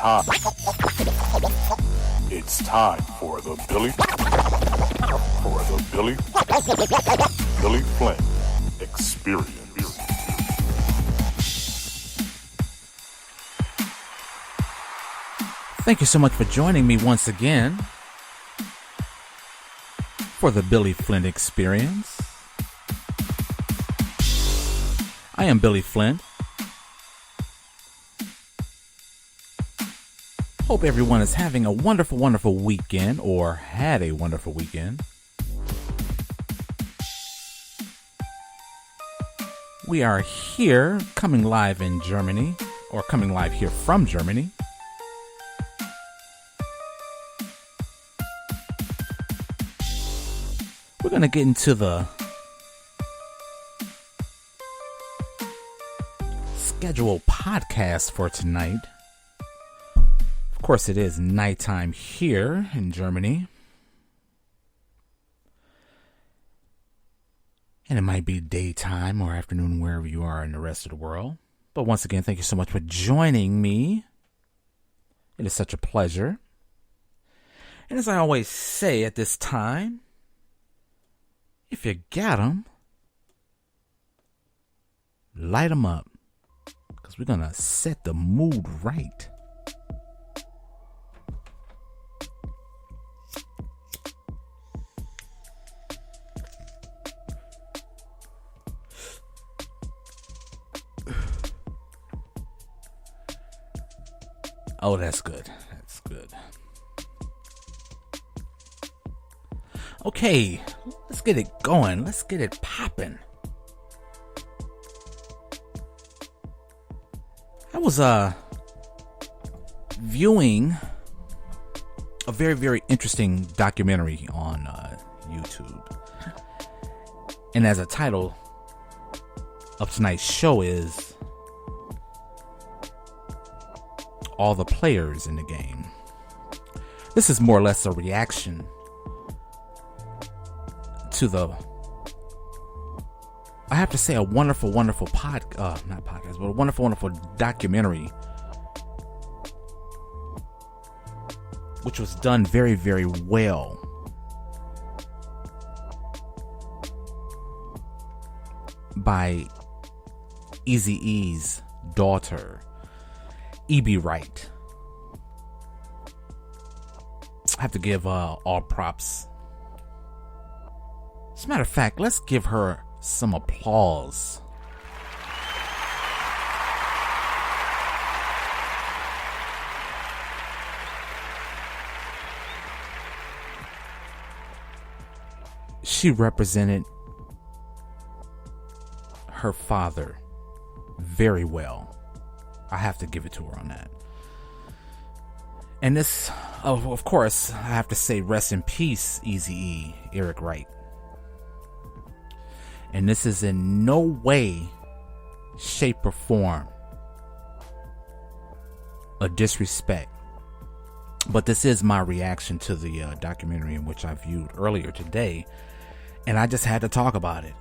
time. It's time for the Billy Flint Experience. Thank you so much for joining me once again for the Billy Flint Experience. I am Billy Flint. Hope everyone is having a wonderful, wonderful weekend or had a wonderful weekend. We are here coming live in Germany, or coming live here from Germany. We're going to get into the scheduled podcast for tonight. Of course, it is nighttime here in Germany. And it might be daytime or afternoon wherever you are in the rest of the world. But once again, thank you so much for joining me. It is such a pleasure. And as I always say at this time, if you got 'em, light 'em up. Because we're going to set the mood right. Oh, that's good. That's good. Okay, let's get it going. Let's get it popping. I was viewing a very, very interesting documentary on YouTube. And as a title of tonight's show is All the Players in the Game. This is more or less a reaction to the, I have to say, a wonderful, wonderful not podcast, but a wonderful, wonderful documentary, which was done very, very well by Eazy E's daughter, Ebie Wright. I have to give all props. As a matter of fact, let's give her some applause. She represented her father very well. I have to give it to her on that. And this, of course, I have to say rest in peace, Eazy E, Ebie Wright. And this is in no way, shape, or form a disrespect. But this is my reaction to the documentary in which I viewed earlier today. And I just had to talk about it.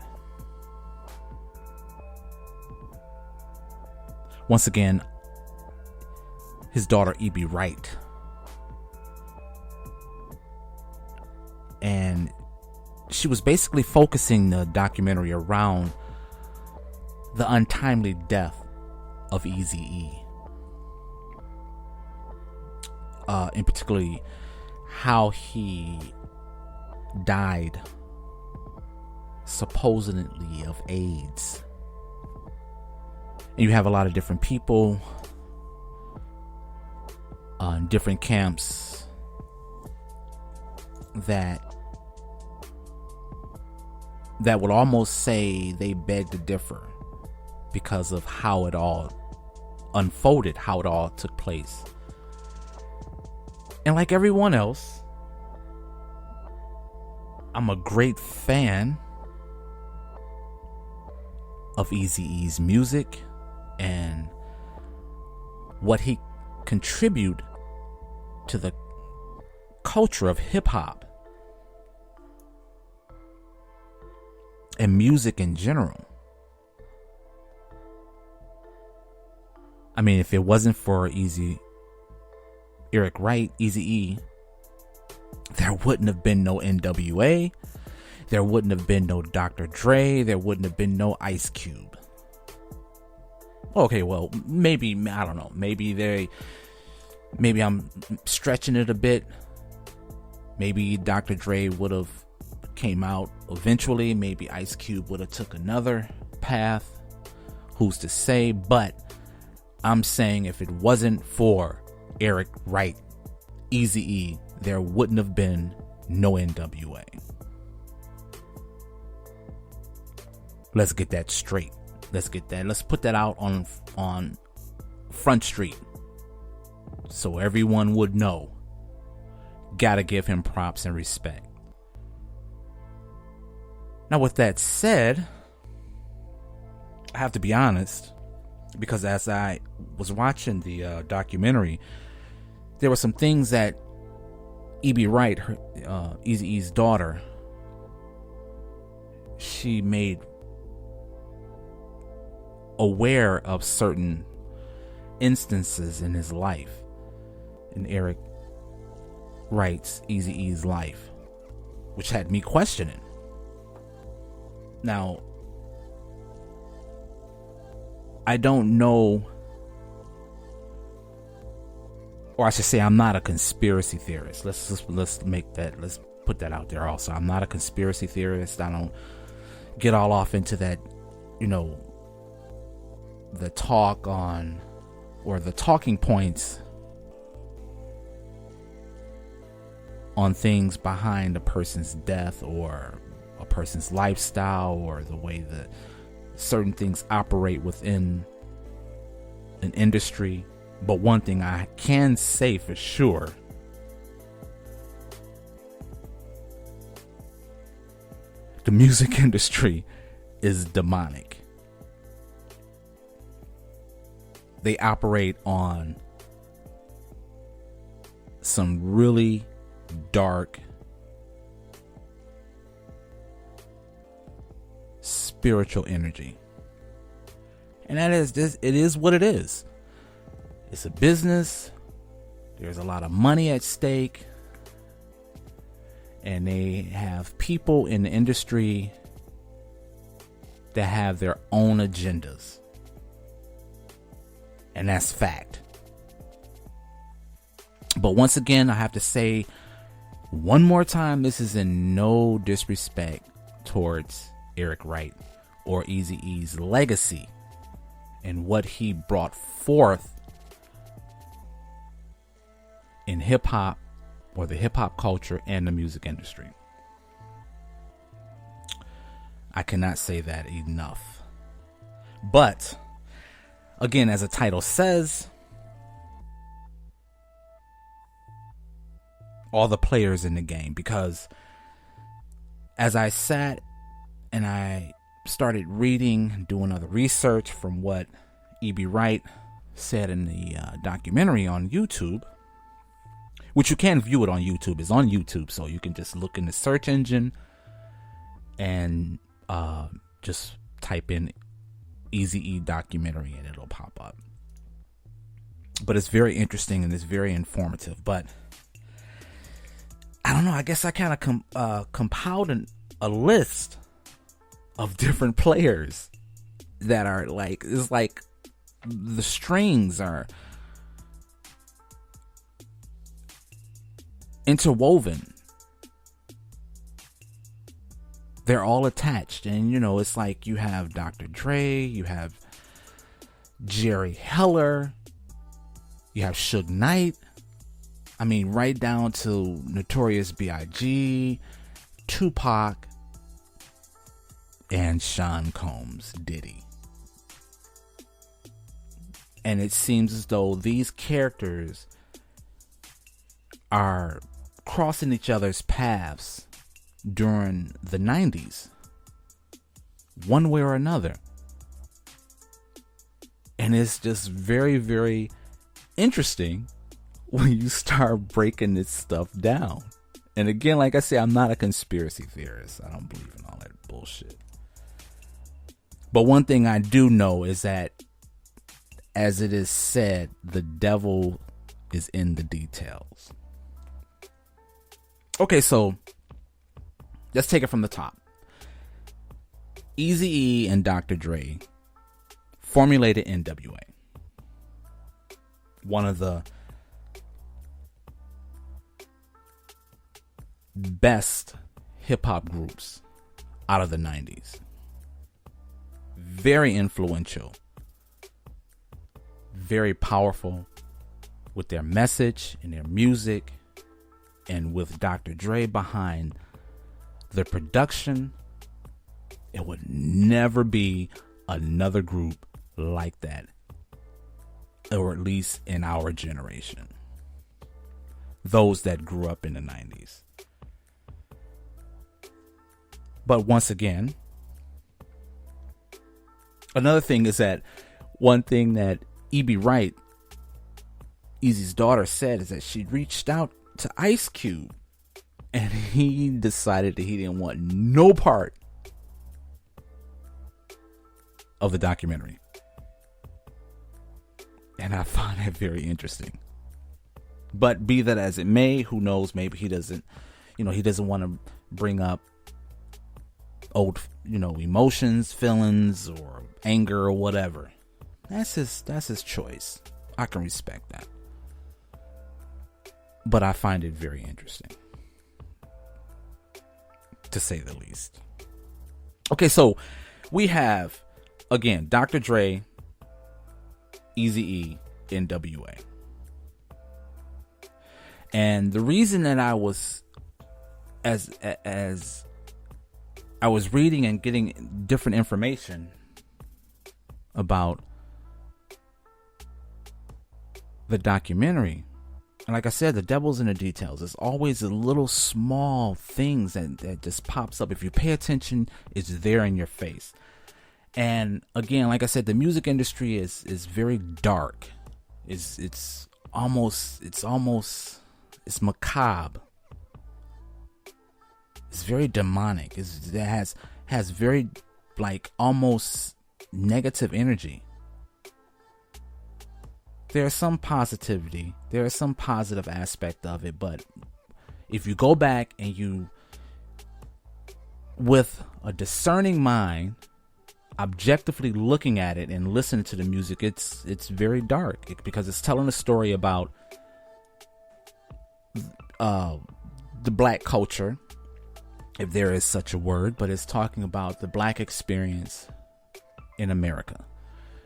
Once again, his daughter, Ebie Wright. And she was basically focusing the documentary around the untimely death of Eazy E. In particularly how he died supposedly of AIDS. And you have a lot of different people in different camps that would almost say they beg to differ because of how it all unfolded, how it all took place. And like everyone else, I'm a great fan of Eazy E's music and what he contribute to the culture of hip-hop and music in general. I mean, if it wasn't for Eazy Eric Wright, Eazy E, there wouldn't have been no NWA. There wouldn't have been no Dr. Dre. There wouldn't have been no Ice Cube. Okay, well, maybe, I don't know. Maybe I'm stretching it a bit. Maybe Dr. Dre would have came out eventually. Maybe Ice Cube would have took another path. Who's to say? But I'm saying if it wasn't for Eric Wright, Eazy E, there wouldn't have been no NWA. Let's get that straight. Let's put that out on Front Street so everyone would know. Gotta give him props and respect. Now, with that said, I have to be honest, because as I was watching the documentary, there were some things that Ebie Wright, Eazy E's daughter, she made aware of certain instances in his life, in Eric Wright's, Eazy E's life, which had me questioning. Now, I don't know, or I should say I'm not a conspiracy theorist. Let's put that out there also. I'm not a conspiracy theorist. I don't get all off into that, the talk on, or the talking points on things behind a person's death or a person's lifestyle or the way that certain things operate within an industry. But one thing I can say for sure, the music industry is demonic. They operate on some really dark spiritual energy. And that is just, it is what it is. It's a business. There's a lot of money at stake. And they have people in the industry that have their own agendas. And that's fact. But once again, I have to say one more time, this is in no disrespect towards Eric Wright or Eazy E's legacy and what he brought forth in hip hop, or the hip hop culture and the music industry. I cannot say that enough. But again, as the title says, all the players in the game. Because as I sat and I started reading, doing other research from what Ebie Wright said in the documentary on YouTube, which you can view it on YouTube. It's on YouTube, so you can just look in the search engine and just type in Eazy E documentary and it'll pop up. But it's very interesting and it's very informative. But I don't know, I guess I kind of compiled a list of different players that are like, it's like the strings are interwoven. They're all attached. And it's like you have Dr. Dre, you have Jerry Heller, you have Suge Knight. I mean, right down to Notorious B.I.G., Tupac, and Sean Combs, Diddy. And it seems as though these characters are crossing each other's paths during the 90s, one way or another. And it's just very, very interesting when you start breaking this stuff down. And again, like I say, I'm not a conspiracy theorist. I don't believe in all that bullshit. But one thing I do know is that, as it is said, the devil is in the details. Okay, so let's take it from the top. Eazy E and Dr. Dre formulated NWA. One of the best hip-hop groups out of the 90s. Very influential. Very powerful with their message and their music, and with Dr. Dre behind the production. It would never be another group like that, or at least in our generation, those that grew up in the 90s. But once again, another thing is that one thing that Ebie Wright, Eazy's daughter, said is that she reached out to Ice Cube and he decided that he didn't want no part of the documentary. And I find that very interesting. But be that as it may, who knows, maybe he doesn't want to bring up old, emotions, feelings, or anger or whatever. That's his choice. I can respect that. But I find it very interesting, to say the least. Okay, so we have, again, Dr. Dre, Eazy E, NWA. And the reason that I was, as I was reading and getting different information about the documentary, and like I said, the devil's in the details. There's always the little small things that just pops up. If you pay attention, it's there in your face. And again, like I said, the music industry is very dark. It's macabre. It's very demonic. It has very, like, almost negative energy. There's some positivity. There is some positive aspect of it. But if you go back and you, with a discerning mind, objectively looking at it and listening to the music, it's very dark, because it's telling a story about the black culture, if there is such a word, but it's talking about the black experience in America.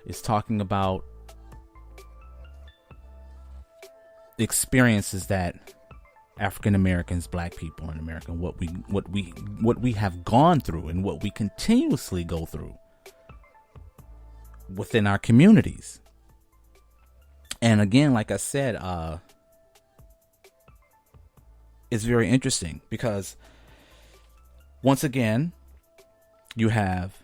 It's talking about experiences that African Americans, black people in America, what we have gone through and what we continuously go through within our communities. And again, like I said, it's very interesting because once again, you have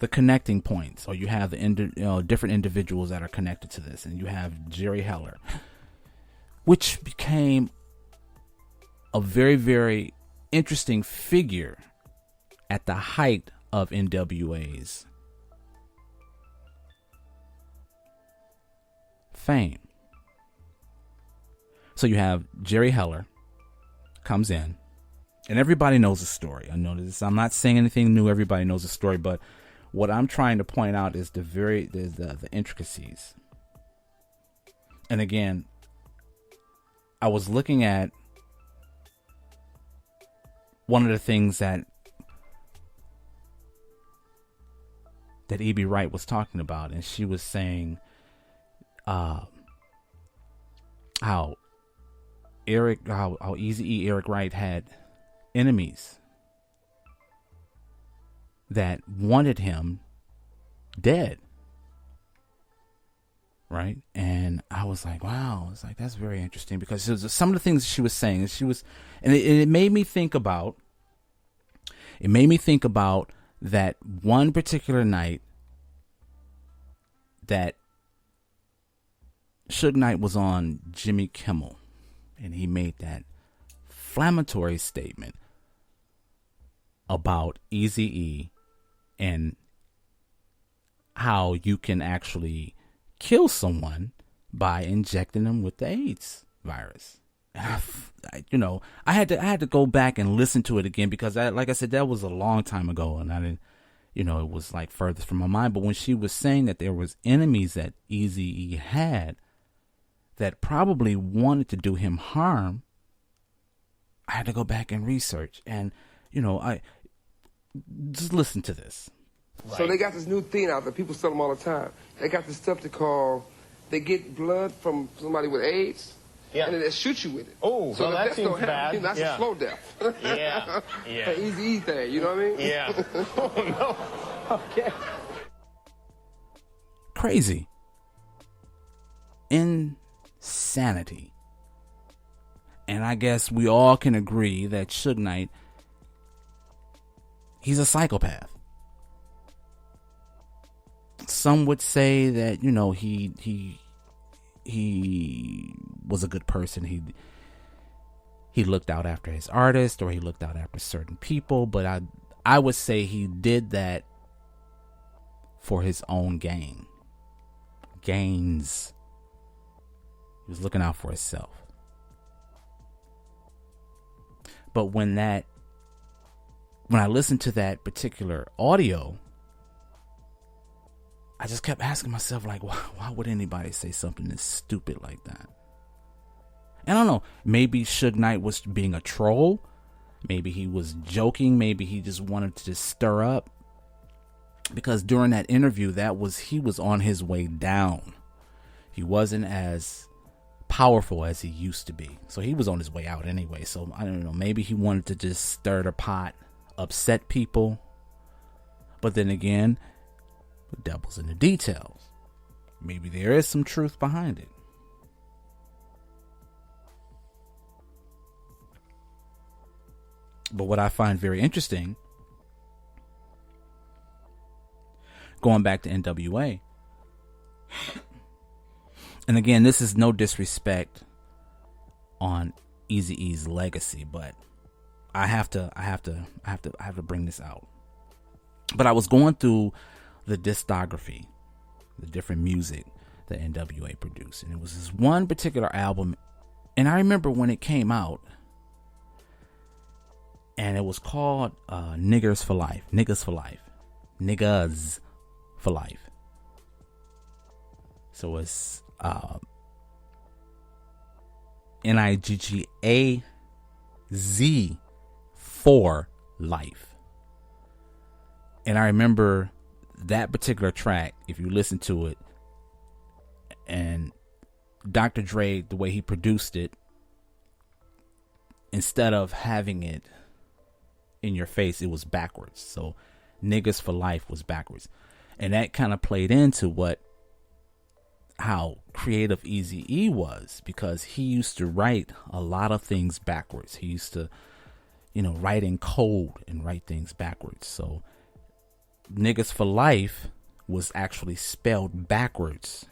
the connecting points, or you have the different individuals that are connected to this, and you have Jerry Heller, which became a very, very interesting figure at the height of NWA's fame. So you have Jerry Heller comes in, and everybody knows the story. I know this. I'm not saying anything new. Everybody knows the story, but what I'm trying to point out is the intricacies. And again, I was looking at one of the things that Ebie Wright was talking about, and she was saying how Eazy E, Eric Wright had enemies that wanted him dead, right? And I was like, wow, it's like, that's very interesting, because some of the things she was saying, and it made me think about that one particular night that Suge Knight was on Jimmy Kimmel, and he made that inflammatory statement about Eazy E and how you can actually kill someone by injecting them with the AIDS virus. I had to go back and listen to it again because, like I said, that was a long time ago, and I didn't, it was like furthest from my mind. But when she was saying that there was enemies that Eazy E had that probably wanted to do him harm, I had to go back and research, and I just listen to this. Right. So they got this new thing out there. People sell them all the time. They got this stuff they get blood from somebody with AIDS. Yeah. And then they shoot you with it. Oh, so well, that seems bad. That's a slow death. Yeah. An Eazy E thing, you know what I mean? Yeah. Oh, no. Okay. Crazy. Insanity. And I guess we all can agree that Suge Knight, he's a psychopath. Some would say that, he was a good person. He looked out after his artist, or he looked out after certain people, but I would say he did that for his own gains. He was looking out for himself. But when I listened to that particular audio, I just kept asking myself, like, why would anybody say something that's stupid like that? And I don't know, maybe Suge Knight was being a troll. Maybe he was joking. Maybe he just wanted to just stir up. Because during that interview, he was on his way down. He wasn't as powerful as he used to be. So he was on his way out anyway. So I don't know, maybe he wanted to just stir the pot, upset people. But then again, the devil's in the details. Maybe there is some truth behind it. But what I find very interesting, going back to NWA, and again, this is no disrespect on Eazy E's legacy, but I have to bring this out. But I was going through the discography, the different music that NWA produced, and it was this one particular album, and I remember when it came out, and it was called Niggas for Life. So it's NIGGAZ for life. And I remember that particular track, if you listen to it, and Dr. Dre, the way he produced it, instead of having it in your face, it was backwards. So Niggas for Life was backwards. And that kind of played into how creative Eazy E was, because he used to write a lot of things backwards. He used to, write in code and write things backwards. So Niggas for Life was actually spelled backwards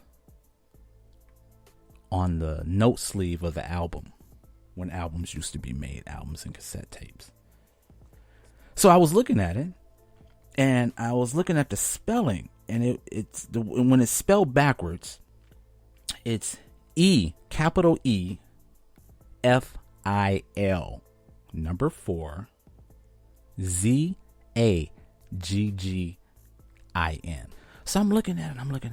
on the note sleeve of the album, when albums used to be made, albums and cassette tapes. So I was looking at it, and I was looking at the spelling, and when it's spelled backwards, it's E, capital E, F-I-L, number 4, Z-A-G-G-I-N. So I'm looking at it, I'm like,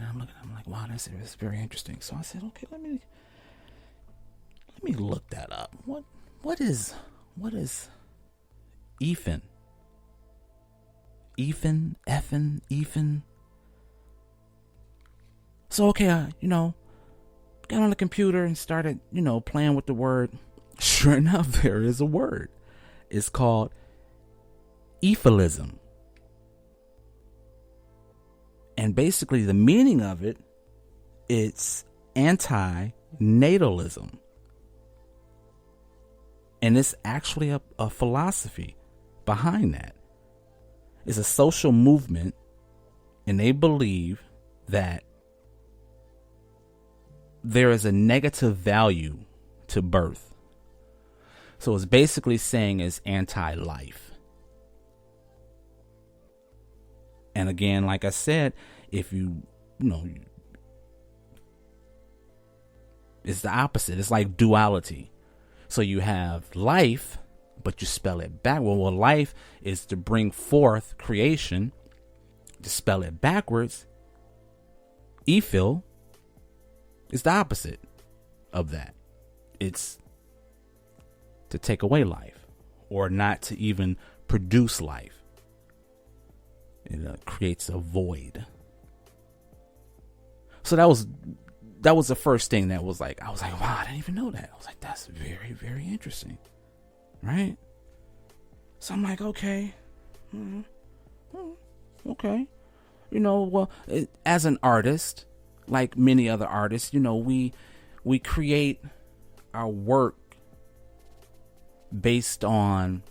wow, this is very interesting. So I said, okay, let me look that up. What is Ethan? Ethan. So okay, got on the computer and started, playing with the word. Sure enough, there is a word. It's called euphemism. And basically the meaning of it's anti-natalism. And it's actually a philosophy behind that. It's a social movement, and they believe that there is a negative value to birth. So it's basically saying it's anti-life. And again, like I said, if you It's the opposite. It's like duality. So you have life, but you spell it back. Well, life is to bring forth creation. To spell it backwards, Ephil is the opposite of that. It's to take away life, or not to even produce life. It creates a void. So that was the first thing that was like, I was like, wow, I didn't even know that. I was like, that's very, very interesting. Right? So I'm like, okay. Okay. Well, as an artist, like many other artists, we create our work based on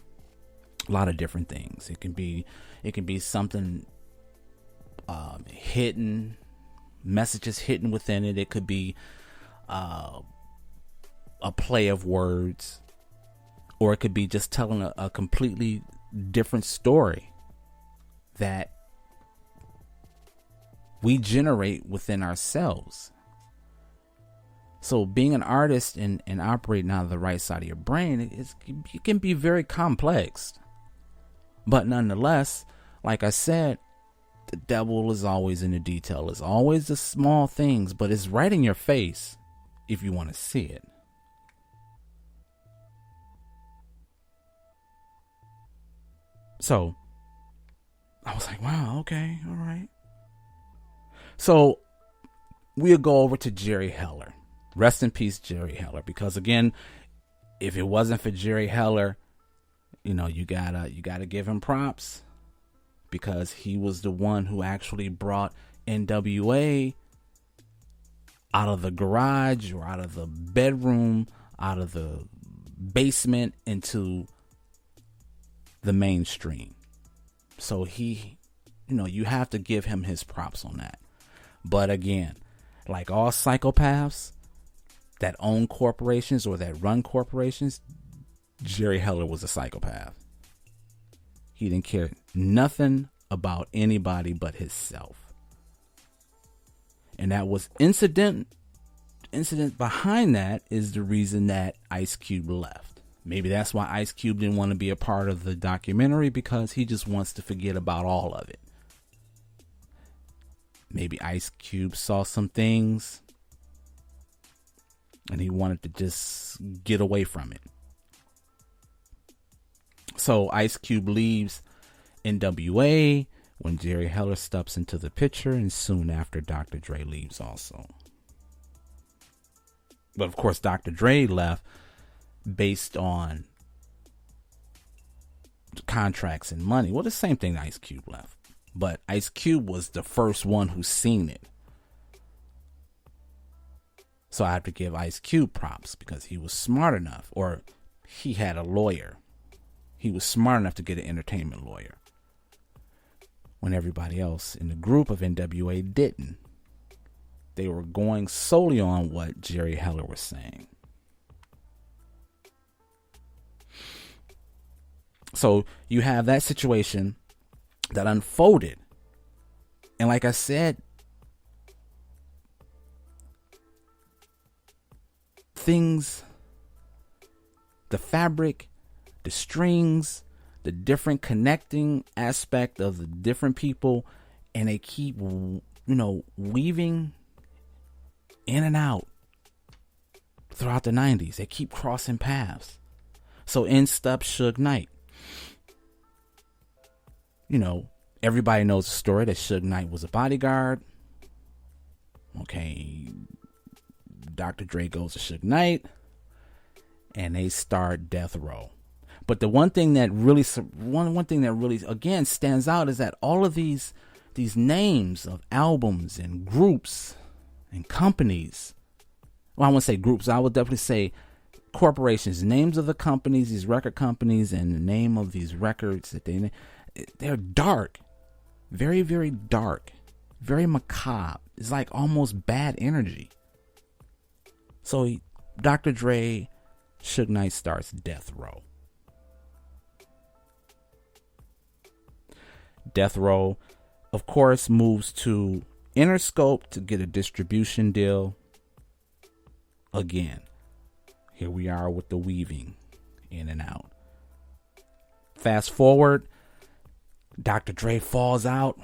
a lot of different things. It can be something hidden, messages hidden within it. It could be a play of words, or it could be just telling a completely different story that we generate within ourselves. So being an artist and operating out of the right side of your brain, it can be very complex. But nonetheless, like I said, the devil is always in the detail. It's always the small things, but it's right in your face if you want to see it. So I was like, wow, okay, all right. So we'll go over to Jerry Heller. Rest in peace, Jerry Heller. Because again, if it wasn't for Jerry Heller, you gotta give him props, because he was the one who actually brought NWA out of the garage, or out of the bedroom, out of the basement, into the mainstream. So you have to give him his props on that. But again, like all psychopaths that own corporations or that run corporations, Jerry Heller was a psychopath. He didn't care nothing about anybody but himself. And that was incident behind that is the reason that Ice Cube left. Maybe that's why Ice Cube didn't want to be a part of the documentary, because he just wants to forget about all of it. Maybe Ice Cube saw some things and he wanted to just get away from it. So Ice Cube leaves NWA when Jerry Heller steps into the picture, and soon after Dr. Dre leaves also. But of course, Dr. Dre left based on contracts and money. Well, the same thing Ice Cube left. But Ice Cube was the first one who seen it. So I have to give Ice Cube props, because he was smart enough, or he had a lawyer. He was smart enough to get an entertainment lawyer, when everybody else in the group of NWA didn't. They were going solely on what Jerry Heller was saying. So you have that situation that unfolded. And like I said, things, the fabric, the strings, the different connecting aspect of the different people, and they keep, weaving in and out throughout the 90s. They keep crossing paths. So in steps Suge Knight. Everybody knows the story that Suge Knight was a bodyguard. Okay, Dr. Dre goes to Suge Knight, and they start Death Row. But the one thing that really again stands out is that all of these names of albums and groups and companies. Well, I wouldn't say groups. I would definitely say corporations. Names of the companies, these record companies, and the name of these records that they're dark, very, very dark, very macabre. It's like almost bad energy. So Dr. Dre, Suge Knight starts Death Row. Death Row, of course, moves to Interscope to get a distribution deal. again, here we are with the weaving in and out. Fast forward, Dr. Dre falls out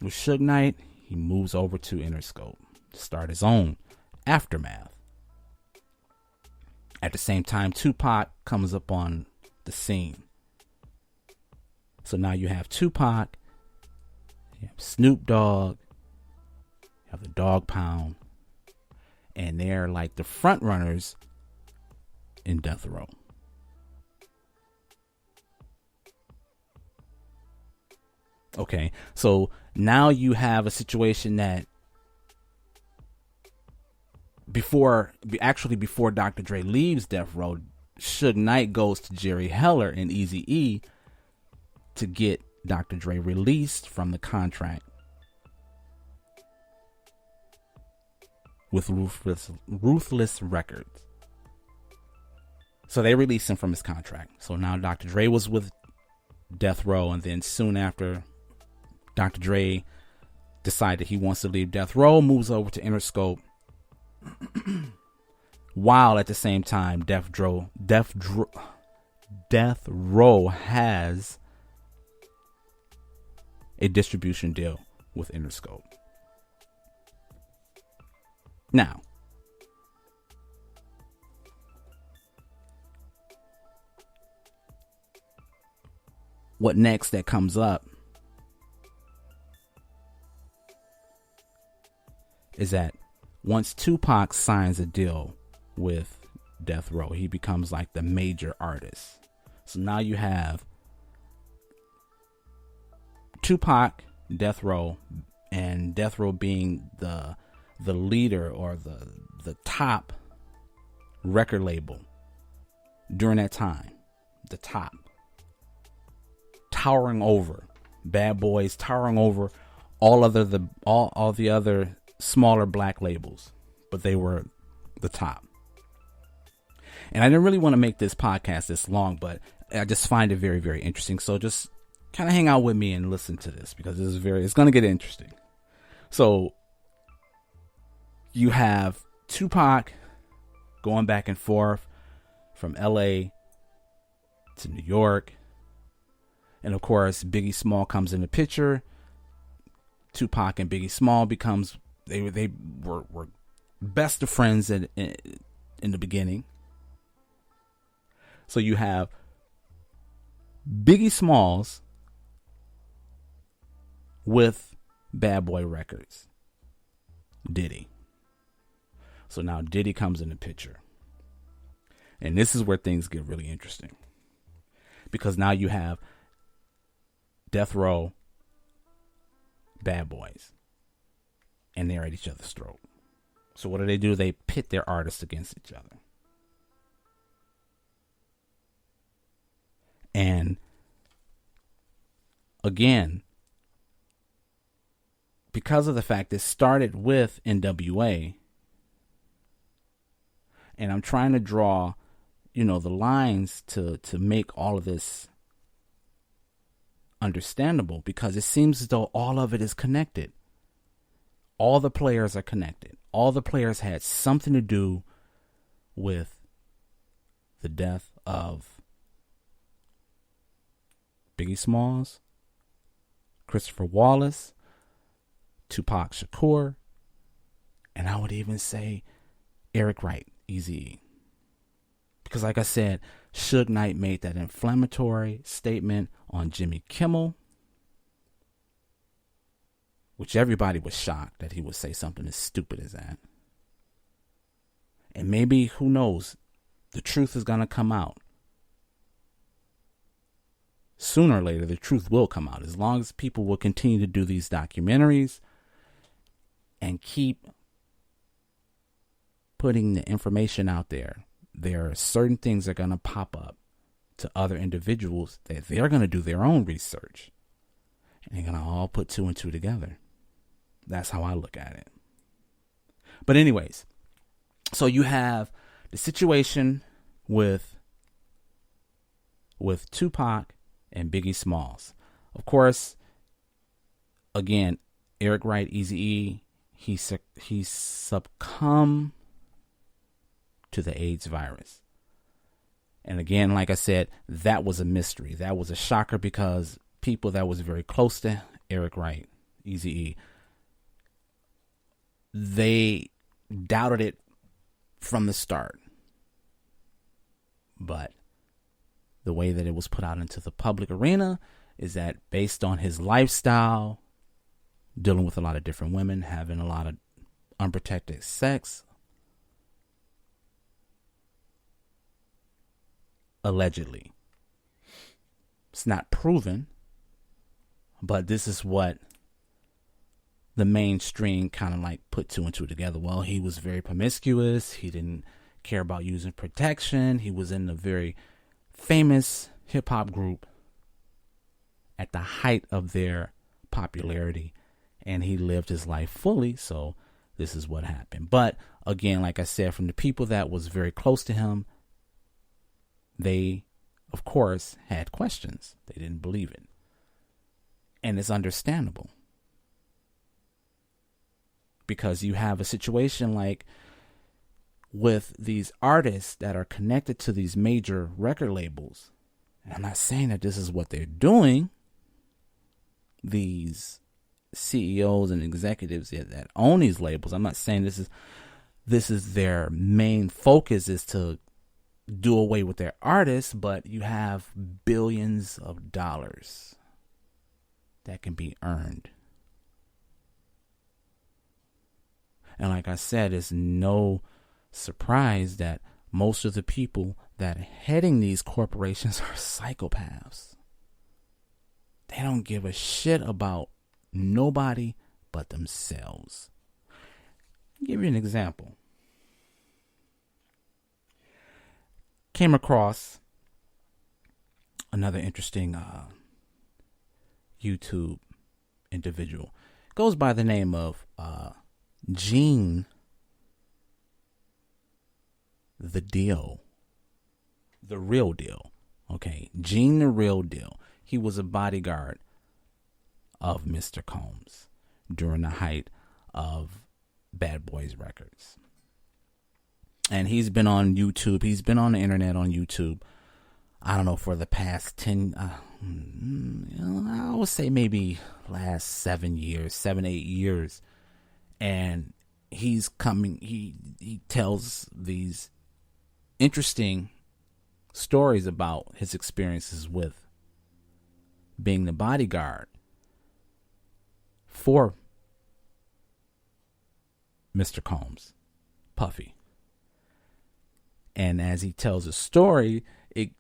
with Suge Knight. He moves over to Interscope to start his own Aftermath. At the same time, Tupac comes up on the scene. So now you have Tupac, you have Snoop Dogg, you have the Dog Pound, and they're like the front runners in Death Row. Okay, so now you have a situation that before Dr. Dre leaves Death Row, Suge Knight goes to Jerry Heller and Eazy E to get Dr. Dre released from the contract with Ruthless Records. So they released him from his contract. So now Dr. Dre was with Death Row, and then soon after, Dr. Dre decided he wants to leave Death Row, moves over to Interscope, while at the same time Death Row has a distribution deal with Interscope. Now, what next that comes up is that once Tupac signs a deal with Death Row, he becomes like the major artist. So now you have Tupac, Death Row, and Death Row being the leader or the top record label during that time. The top. Towering over Bad Boys, towering over all the other smaller black labels, but they were the top. And I didn't really want to make this podcast this long, but I just find it very, very interesting. So just kind of hang out with me and listen to this, because it's going to get interesting. So you have Tupac going back and forth from LA to New York. And of course, Biggie Small comes in the picture. Tupac and Biggie Small they were best of friends in the beginning. So you have Biggie Smalls with Bad Boy Records, Diddy. So now Diddy comes in the picture. And this is where things get really interesting, because now you have Death Row, Bad Boys, and they're at each other's throat. So what do? They pit their artists against each other. And again, because of the fact this started with NWA, and I'm trying to draw, the lines to make all of this understandable, because it seems as though all of it is connected. All the players are connected. All the players had something to do with the death of Biggie Smalls, Christopher Wallace, Tupac Shakur, and I would even say Eric Wright, Eazy E. Because like I said, Suge Knight made that inflammatory statement on Jimmy Kimmel, which everybody was shocked that he would say something as stupid as that. And maybe, who knows, the truth is going to come out. Sooner or later, the truth will come out, as long as people will continue to do these documentaries and keep putting the information out there. There are certain things that are going to pop up to other individuals that they're going to do their own research, and they're going to all put two and two together. That's how I look at it. But anyways, so you have the situation with Tupac and Biggie Smalls. Of course, again, Eric Wright, Eazy E, he succumbed to the AIDS virus. And again, like I said, that was a mystery. That was a shocker because people that was very close to Eric Wright, Eazy E, they doubted it from the start. But the way that it was put out into the public arena is that based on his lifestyle, dealing with a lot of different women, having a lot of unprotected sex, allegedly. It's not proven, but this is what the mainstream kind of like put two and two together. Well, he was very promiscuous. He didn't care about using protection. He was in a very famous hip hop group at the height of their popularity, and he lived his life fully. So this is what happened. But again, like I said, from the people that was very close to him, they, of course, had questions. They didn't believe it. And it's understandable. Because you have a situation like with these artists that are connected to these major record labels. And I'm not saying that this is what they're doing. These CEOs and executives that own these labels, I'm not saying this is their main focus, is to do away with their artists, but you have billions of dollars that can be earned. And like I said, it's no surprise that most of the people that are heading these corporations are psychopaths. They don't give a shit about nobody but themselves. I'll give you an example. Came across another interesting YouTube individual. Goes by the name of Gene the Deal. The Real Deal. Okay, Gene the Real Deal. He was a bodyguard of Mr. Combs during the height of Bad Boys Records. And he's been on YouTube. He's been on the internet on YouTube, I don't know, for the past 10, I would say maybe last 7 years, 8 years. And he's coming, he tells these interesting stories about his experiences with being the bodyguard for Mr. Combs, Puffy. And as he tells a story, it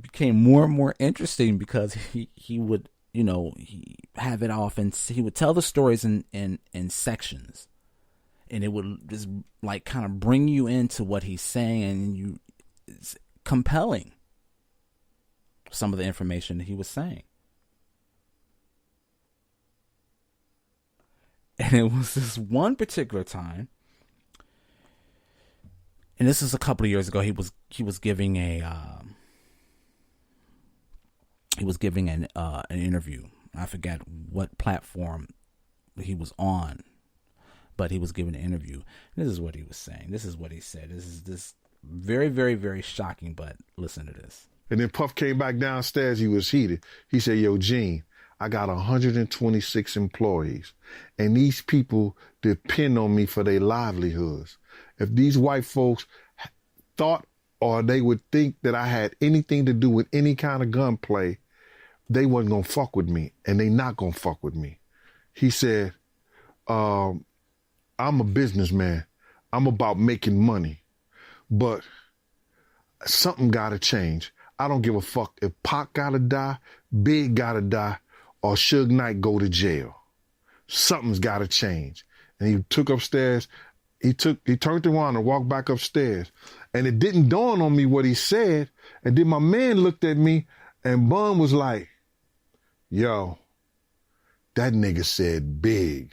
became more and more interesting because he would, he have it off and he would tell the stories in sections. And it would just like kind of bring you into what he's saying, and it's compelling, some of the information that he was saying. And it was this one particular time, and this is a couple of years ago. He was giving an interview. I forget what platform he was on, but he was giving an interview. This is what he was saying. This is what he said. This is very, very, very shocking. But listen to this. And then Puff came back downstairs. He was heated. He said, "Yo, Gene, I got 126 employees, and these people depend on me for their livelihoods. If these white folks thought or they would think that I had anything to do with any kind of gunplay, they wasn't going to fuck with me, and they not going to fuck with me." He said, I'm a businessman. I'm about making money, but something got to change. I don't give a fuck if Pac got to die, Big got to die, or Suge Knight go to jail. Something's got to change. And he took upstairs. He turned around and walked back upstairs. And it didn't dawn on me what he said. And then my man looked at me, and Bun was like, "Yo, that nigga said Big."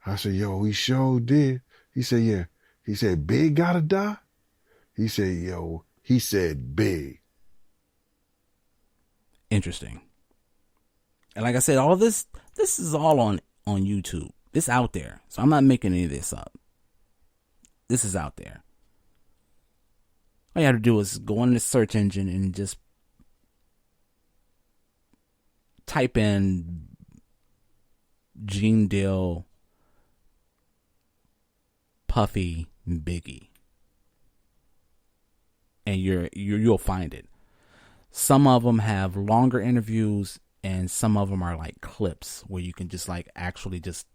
I said, "Yo, he sure did." He said, "Yeah." He said, "Big gotta die?" He said, "Yo, he said Big." Interesting. And like I said, all this is all on YouTube. It's out there. So I'm not making any of this up. This is out there. All you have to do is go on the search engine and just type in Gene Deal, Puffy, Biggie, and you'll find it. Some of them have longer interviews, and some of them are like clips where you can just like actually just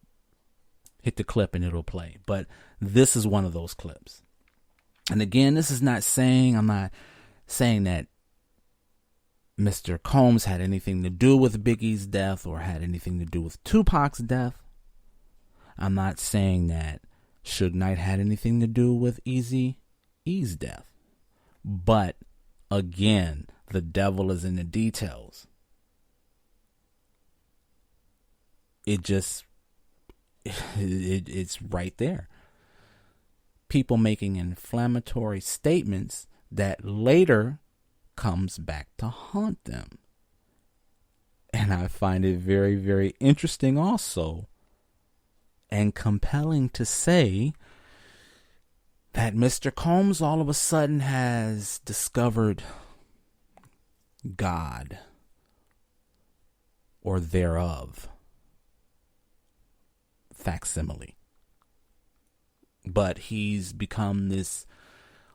hit the clip and it'll play. But this is one of those clips. And again, this is not saying, I'm not saying that Mr. Combs had anything to do with Biggie's death or had anything to do with Tupac's death. I'm not saying that Suge Knight had anything to do with Eazy E's death. But again, the devil is in the details. It's right there. People making inflammatory statements that later comes back to haunt them. And I find it very, very interesting also and compelling to say that Mr. Combs all of a sudden has discovered God or thereof. Facsimile. But he's become this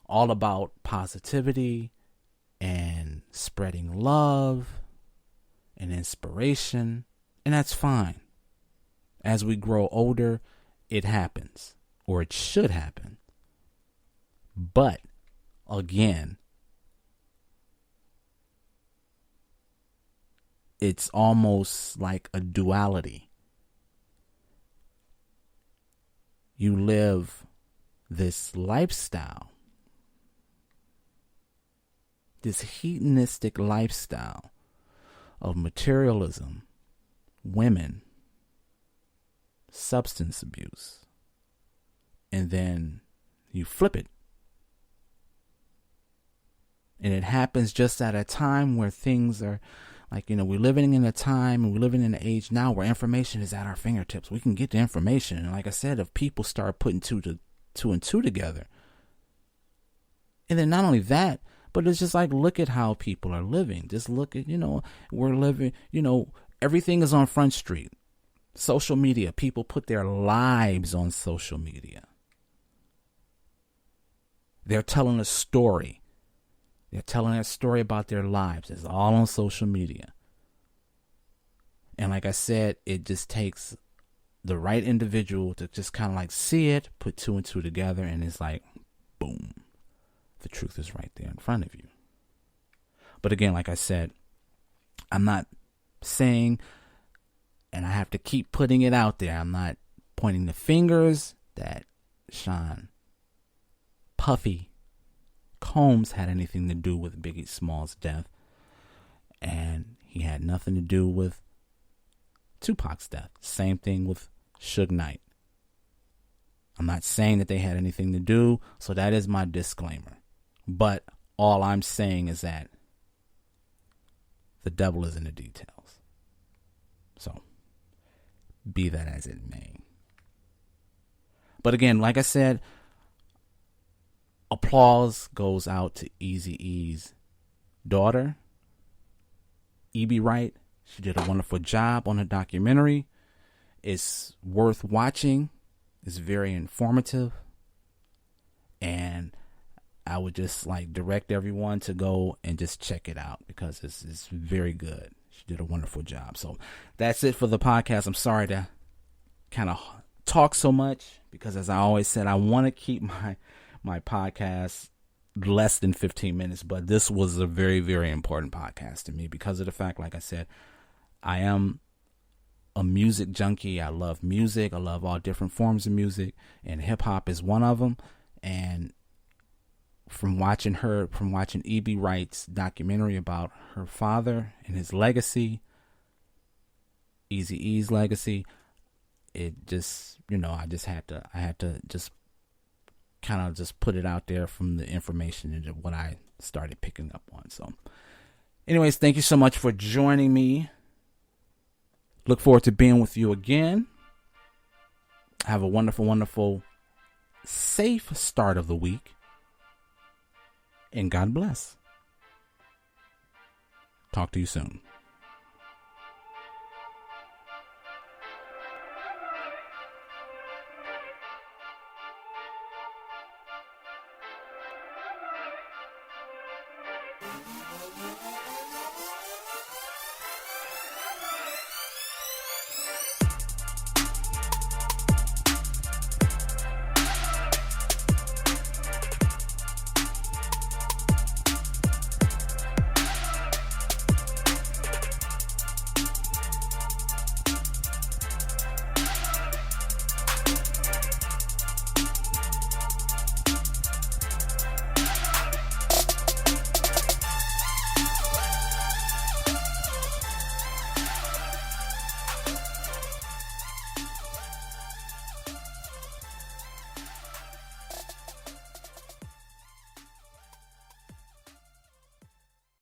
all about positivity and spreading love and inspiration. And that's fine. As we grow older, it happens, or it should happen. But again, it's almost like a duality. You live this lifestyle, this hedonistic lifestyle of materialism, women, substance abuse, and then you flip it. And it happens just at a time where things are like, we're living in a time and we're living in an age now where information is at our fingertips. We can get the information. And like I said, if people start putting two and two together. And then not only that, but it's just like, look at how people are living. Just look at, we're living, everything is on Front Street. Social media, people put their lives on social media. They're telling a story. They're telling a story about their lives. It's all on social media. And like I said, it just takes the right individual to just kind of like see it, put two and two together, and it's like, boom. The truth is right there in front of you. But again, like I said, I'm not saying, and I have to keep putting it out there, I'm not pointing the fingers that Sean Puffy Combs had anything to do with Biggie Small's death, and he had nothing to do with Tupac's death. Same thing with Suge Knight. I'm not saying that they had anything to do, so that is my disclaimer. But all I'm saying is that the devil is in the details. So, be that as it may. But again, like I said, applause goes out to Eazy E's daughter, Ebie Wright. She did a wonderful job on the documentary. It's worth watching. It's very informative. And I would just like direct everyone to go and just check it out because it's very good. She did a wonderful job. So that's it for the podcast. I'm sorry to kind of talk so much because, as I always said, I want to keep my podcast less than 15 minutes, but this was a very, very important podcast to me because of the fact, like I said, I am a music junkie. I love music. I love all different forms of music, and hip hop is one of them. And from watching Ebie Wright's documentary about her father and his legacy, Eazy E's legacy, it just, I had to just kind of just put it out there from the information into what I started picking up on. So anyways, thank you so much for joining me. Look forward to being with you again. Have a wonderful, wonderful safe start of the week, and God bless. Talk to you soon.